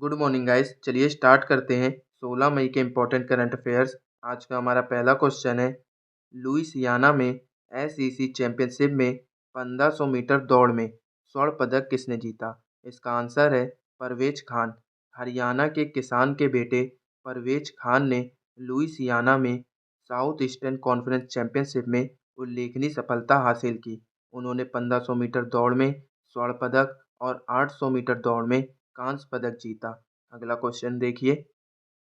Good morning guys. चलिए start करते हैं 16 मई के इम्पोर्टेंट करंट अफेयर्स। आज का हमारा पहला क्वेश्चन है, लुइसियाना में एसईसी चैंपियनशिप में 1500 मीटर दौड़ में स्वर्ण पदक किसने जीता? इसका आंसर है परवेज खान। हरियाणा के किसान के बेटे परवेज खान ने लुइसियाना में साउथ ईस्टर्न कॉन्फ्रेंस चैंपियनशिप में उल्लेखनीय सफलता हासिल की। उन्होंने 1500 मीटर दौड़ में स्वर्ण पदक और 800 मीटर दौड़ में कांस्य पदक जीता। अगला क्वेश्चन देखिए,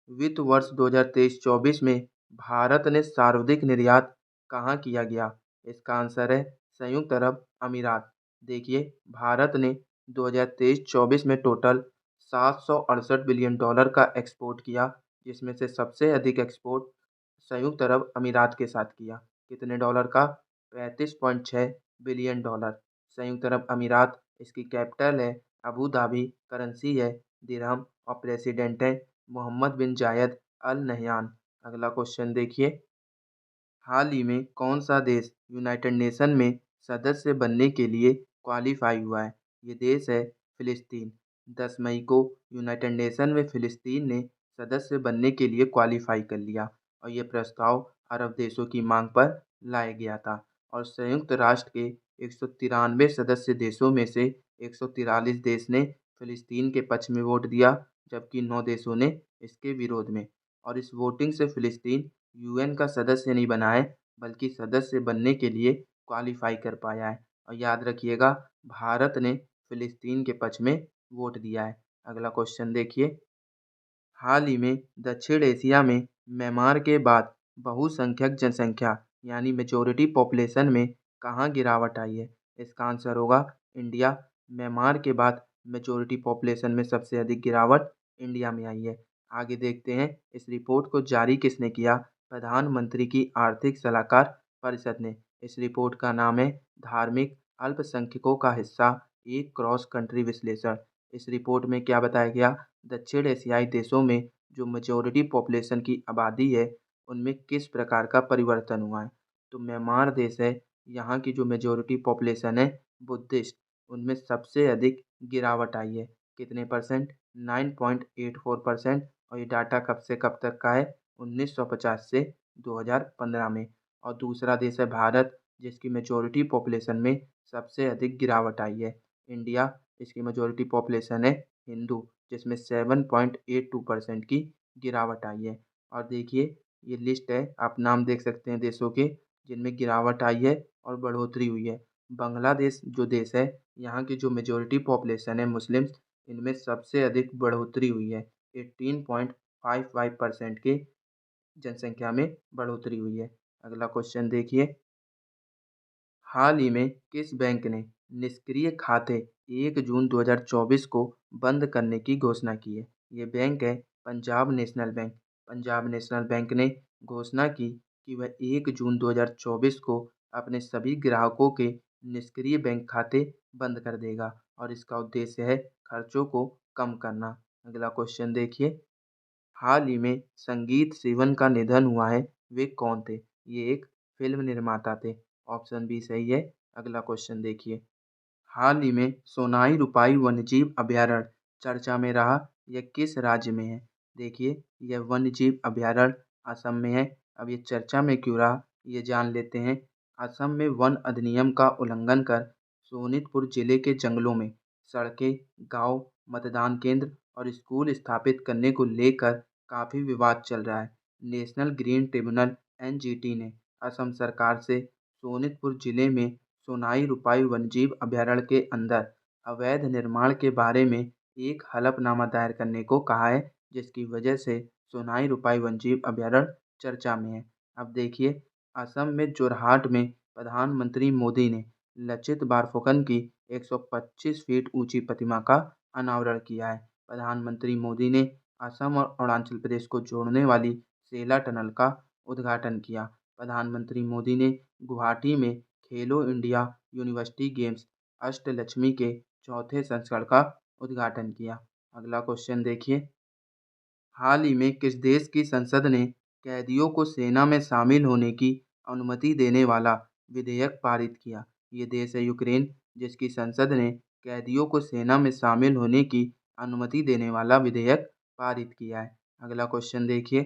वित्त वर्ष 2023-24 में भारत ने सर्वाधिक निर्यात कहाँ किया गया? इसका आंसर है संयुक्त अरब अमीरात। देखिए, भारत ने 2023-24 में टोटल 768 बिलियन डॉलर का एक्सपोर्ट किया, जिसमें से सबसे अधिक एक्सपोर्ट संयुक्त अरब अमीरात के साथ किया। कितने डॉलर का? 35.6 बिलियन डॉलर। संयुक्त अरब अमीरात, इसकी कैपिटल है अबू धाबी, करेंसी है दिरहम और प्रेसिडेंट है मोहम्मद बिन जायद अल नहयान। अगला क्वेश्चन देखिए, हाल ही में कौन सा देश यूनाइटेड नेशन में सदस्य बनने के लिए क्वालिफाई हुआ है? ये देश है फिलिस्तीन। 10 मई को यूनाइटेड नेशन में फिलिस्तीन ने सदस्य बनने के लिए क्वालिफाई कर लिया और ये प्रस्ताव अरब देशों की मांग पर लाया गया था। और संयुक्त राष्ट्र के 193 सदस्य देशों में से 143 देश ने फिलिस्तीन के पक्ष में वोट दिया, जबकि 9 देशों ने इसके विरोध में। और इस वोटिंग से फिलिस्तीन यूएन का सदस्य नहीं बना है, बल्कि सदस्य बनने के लिए क्वालिफाई कर पाया है। और याद रखिएगा, भारत ने फिलिस्तीन के पक्ष में वोट दिया है। अगला क्वेश्चन देखिए, हाल ही में दक्षिण एशिया में म्यांमार के बाद बहुसंख्यक जनसंख्या यानी मेजोरिटी पॉपुलेशन में कहाँ गिरावट आई है? इसका आंसर होगा इंडिया। म्यांमार के बाद मेजोरिटी पॉपुलेशन में सबसे अधिक गिरावट इंडिया में आई है। आगे देखते हैं, इस रिपोर्ट को जारी किसने किया? प्रधानमंत्री की आर्थिक सलाहकार परिषद ने। इस रिपोर्ट का नाम है धार्मिक अल्पसंख्यकों का हिस्सा, एक क्रॉस कंट्री विश्लेषण। इस रिपोर्ट में क्या बताया गया? दक्षिण एशियाई देशों में जो मेजोरिटी पॉपुलेशन की आबादी है, उनमें किस प्रकार का परिवर्तन हुआ है। तो म्यांमार देश है, यहाँ की जो मेजोरिटी पॉपुलेशन है बुद्धिस्ट, उनमें सबसे अधिक गिरावट आई है। कितने परसेंट? 9.84%। और ये डाटा कब से कब तक का है? 1950 से 2015 में। और दूसरा देश है भारत, जिसकी मेजोरिटी पॉपुलेशन में सबसे अधिक गिरावट आई है। इंडिया, इसकी मेजोरिटी पॉपुलेशन है हिंदू, जिसमें 7.82% की गिरावट आई है। और देखिए, ये लिस्ट है, आप नाम देख सकते हैं देशों के जिनमें गिरावट आई है और बढ़ोतरी हुई है। बांग्लादेश जो देश है, यहाँ की जो मेजोरिटी पॉपुलेशन है मुस्लिम्स, इनमें सबसे अधिक बढ़ोतरी हुई है। 18.55% के जनसंख्या में बढ़ोतरी हुई है। अगला क्वेश्चन देखिए, हाल ही में किस बैंक ने निष्क्रिय खाते 1 जून 2024 को बंद करने की घोषणा की है? ये बैंक है Punjab national bank. Punjab national bank ने घोषणा की कि वह 1 जून 2024 को अपने सभी ग्राहकों के निष्क्रिय बैंक खाते बंद कर देगा और इसका उद्देश्य है खर्चों को कम करना। अगला क्वेश्चन देखिए, हाल ही में संगीत सिवन का निधन हुआ है, वे कौन थे? ये एक फिल्म निर्माता थे। ऑप्शन बी सही है। अगला क्वेश्चन देखिए, हाल ही में सोनाई रुपाई वन्यजीव अभयारण्य चर्चा में रहा, यह किस राज्य में है? देखिए, यह वन्यजीव अभयारण्य असम में है। अब ये चर्चा में क्यों रहा, ये जान लेते हैं। असम में वन अधिनियम का उल्लंघन कर सोनितपुर जिले के जंगलों में सड़कें, गांव, मतदान केंद्र और स्कूल स्थापित करने को लेकर काफ़ी विवाद चल रहा है। नेशनल ग्रीन ट्रिब्यूनल एनजीटी ने असम सरकार से सोनितपुर जिले में सोनाई रुपाई वन्यजीव अभयारण्य के अंदर अवैध निर्माण के बारे में एक हलफनामा दायर करने को कहा है, जिसकी वजह से सोनाई रुपाई वन्यजीव अभयारण्य चर्चा में है। अब देखिए, असम में जोरहाट में प्रधानमंत्री मोदी ने लचित बारफुकन की 125 फीट ऊंची प्रतिमा का अनावरण किया है। प्रधानमंत्री मोदी ने असम और अरुणाचल प्रदेश को जोड़ने वाली सेला टनल का उद्घाटन किया। प्रधानमंत्री मोदी ने गुवाहाटी में खेलो इंडिया यूनिवर्सिटी गेम्स अष्टलक्ष्मी के चौथे संस्करण का उद्घाटन किया। अगला क्वेश्चन देखिए, हाल ही में किस देश की संसद ने कैदियों को सेना में शामिल होने की अनुमति देने वाला विधेयक पारित किया? ये देश है यूक्रेन, जिसकी संसद ने कैदियों को सेना में शामिल होने की अनुमति देने वाला विधेयक पारित किया है। अगला क्वेश्चन देखिए,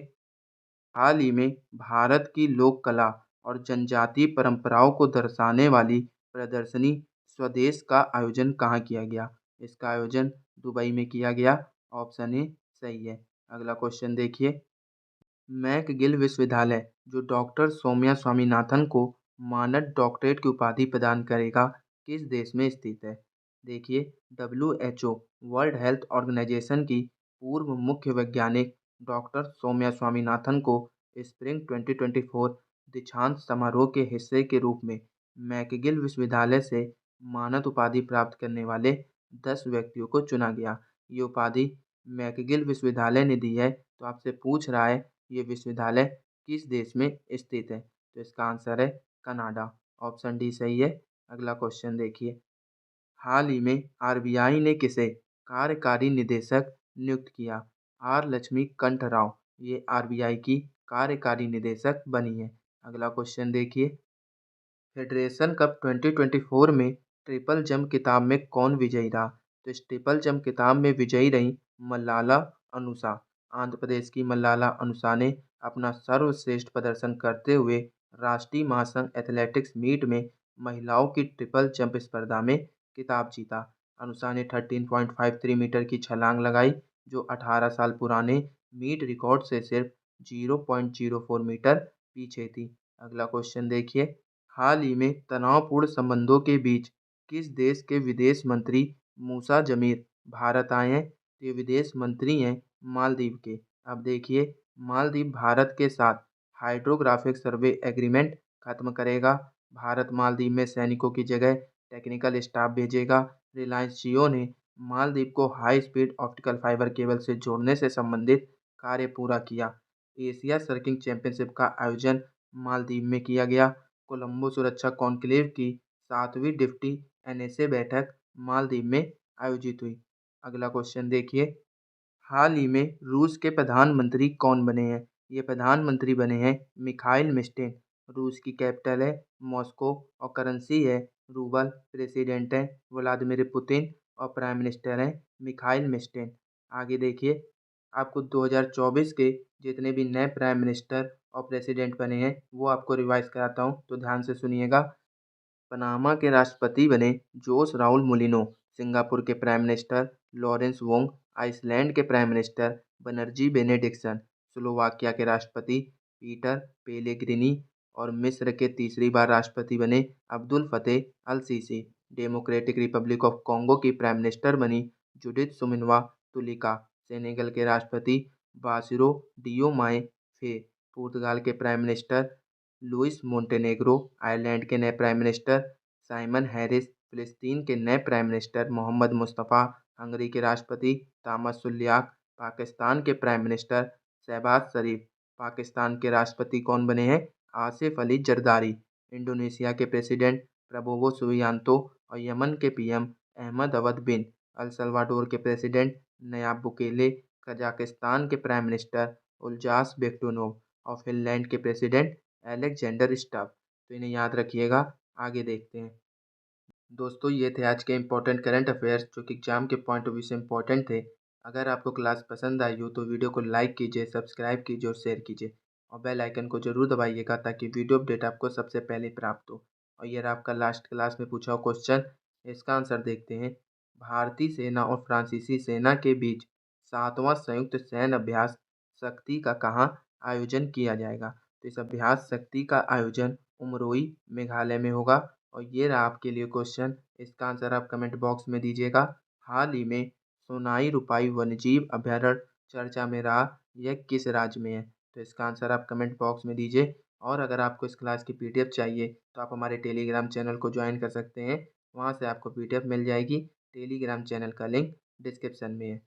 हाल ही में भारत की लोक कला और जनजातीय परंपराओं को दर्शाने वाली प्रदर्शनी स्वदेश का आयोजन कहाँ किया गया? इसका आयोजन दुबई में किया गया। ऑप्शन ए सही है। अगला क्वेश्चन देखिए, मैकगिल विश्वविद्यालय जो डॉक्टर सौम्या स्वामीनाथन को मानद डॉक्टरेट की उपाधि प्रदान करेगा, किस देश में स्थित है? देखिए, WHO वर्ल्ड हेल्थ ऑर्गेनाइजेशन की पूर्व मुख्य वैज्ञानिक डॉक्टर सौम्या स्वामीनाथन को स्प्रिंग 2024 दीक्षांत समारोह के हिस्से के रूप में मैकगिल विश्वविद्यालय से मानद उपाधि प्राप्त करने वाले 10 व्यक्तियों को चुना गया। ये उपाधि मैकगिल विश्वविद्यालय ने दी है। तो आपसे पूछ रहा है ये विश्वविद्यालय किस देश में स्थित है? तो इसका आंसर है कनाडा। ऑप्शन डी सही है। अगला क्वेश्चन देखिए, हाल ही में आरबीआई ने किसे कार्यकारी निदेशक नियुक्त किया? आर लक्ष्मी कंठ राव ये आरबीआई की कार्यकारी निदेशक बनी है। अगला क्वेश्चन देखिए, फेडरेशन कप 2024 में ट्रिपल जंप खिताब में कौन विजयी रहा? तो इस ट्रिपल जंप खिताब में विजयी रही मल्लाला अनुसा। आंध्र प्रदेश की मल्लाला अनुसा ने अपना सर्वश्रेष्ठ प्रदर्शन करते हुए राष्ट्रीय महासंघ एथलेटिक्स मीट में महिलाओं की ट्रिपल जंप स्पर्धा में खिताब जीता। अनुसा ने 13.53 मीटर की छलांग लगाई, जो 18 साल पुराने मीट रिकॉर्ड से सिर्फ 0.04 मीटर पीछे थी। अगला क्वेश्चन देखिए, हाल ही में तनावपूर्ण संबंधों के बीच किस देश के विदेश मंत्री मूसा जमीर भारत आए हैं? तो ये विदेश मंत्री हैं मालदीव के। अब देखिए, मालदीव भारत के साथ हाइड्रोग्राफिक सर्वे एग्रीमेंट खत्म करेगा। भारत मालदीव में सैनिकों की जगह टेक्निकल स्टाफ भेजेगा। रिलायंस जियो ने मालदीव को high speed optical fibre cable से जोड़ने से संबंधित कार्य पूरा किया। एशिया सर्किंग चैंपियनशिप का आयोजन मालदीव में किया गया। कोलंबो सुरक्षा कॉन्क्लेव की 7वीं डिप्टी एनएसए बैठक मालदीव में आयोजित हुई। अगला क्वेश्चन देखिए, हाल ही में रूस के प्रधानमंत्री कौन बने हैं? ये प्रधानमंत्री बने हैं मिखाइल मिस्टिन। रूस की कैपिटल है मॉस्को और करेंसी है रूबल। प्रेसिडेंट हैं व्लादिमीर पुतिन और प्राइम मिनिस्टर हैं मिखाइल मिस्टिन। आगे देखिए, आपको 2024 के जितने भी नए प्राइम मिनिस्टर और प्रेसिडेंट बने हैं वो आपको रिवाइज कराता हूँ, तो ध्यान से सुनिएगा। पनामा के राष्ट्रपति बने जोस राउल मुलिनो। सिंगापुर के prime minister Lawrence Wong. Iceland के prime minister Bjarni Benediktsson. Slovakia के राष्ट्रपति पीटर पेलेग्रिनी। और मिस्र के तीसरी बार राष्ट्रपति बने Abdel Fattah al Sisi. Democratic Republic of Congo की प्राइम मिनिस्टर बनी जुडिथ सुमिनवा तुलिका। सेनेगल के राष्ट्रपति बासिरो डियोमाए फे। पुर्तगाल के prime minister Luis Montenegro. Ireland के नए प्राइम मिनिस्टर साइमन हैरिस। फिलिस्तीन के नए prime minister Mohammad Mustafa. Hungary के राष्ट्रपति तामस सुल्याक। पाकिस्तान के प्राइम मिनिस्टर शहबाज शरीफ। पाकिस्तान के राष्ट्रपति कौन बने हैं? आसिफ अली जरदारी। इंडोनेशिया के प्रेसिडेंट प्रबोवो सुबियांतो और यमन के पीएम अहमद अवद बिन। अल सल्वाडोर के प्रेसिडेंट नयाब बुकेले। कजाकिस्तान के प्राइम मिनिस्टर उल्जास बेक्टुनोव और फिनलैंड के प्रेसिडेंट एलेक्जेंडर स्टब। तो इन्हें याद रखिएगा। आगे देखते हैं दोस्तों, ये थे आज के इम्पोर्टेंट करंट अफेयर्स जो कि एग्जाम के पॉइंट ऑफ व्यू से इम्पोर्टेंट थे। अगर आपको क्लास पसंद आई हो तो वीडियो को लाइक कीजिए, सब्सक्राइब कीजिए और शेयर कीजिए और बेल आइकन को जरूर दबाइएगा ताकि वीडियो अपडेट आपको सबसे पहले प्राप्त हो। और ये रहा आपका लास्ट क्लास में पूछा हुआ क्वेश्चन, इसका आंसर देखते हैं। भारतीय सेना और फ्रांसीसी सेना के बीच 7वां संयुक्त सैन्य अभ्यास शक्ति का कहाँ आयोजन किया जाएगा? तो इस अभ्यास शक्ति का आयोजन उमरोई मेघालय में होगा। और ये रहा आपके लिए क्वेश्चन, इसका आंसर आप कमेंट बॉक्स में दीजिएगा। हाल ही में सोनाई रुपाई वन्यजीव अभयारण्य चर्चा में रहा, यह किस राज्य में है? तो इसका आंसर आप कमेंट बॉक्स में दीजिए। और अगर आपको इस क्लास की पीडीएफ चाहिए तो आप हमारे टेलीग्राम चैनल को ज्वाइन कर सकते हैं, वहाँ से आपको पीडीएफ मिल जाएगी। टेलीग्राम चैनल का लिंक डिस्क्रिप्शन में है।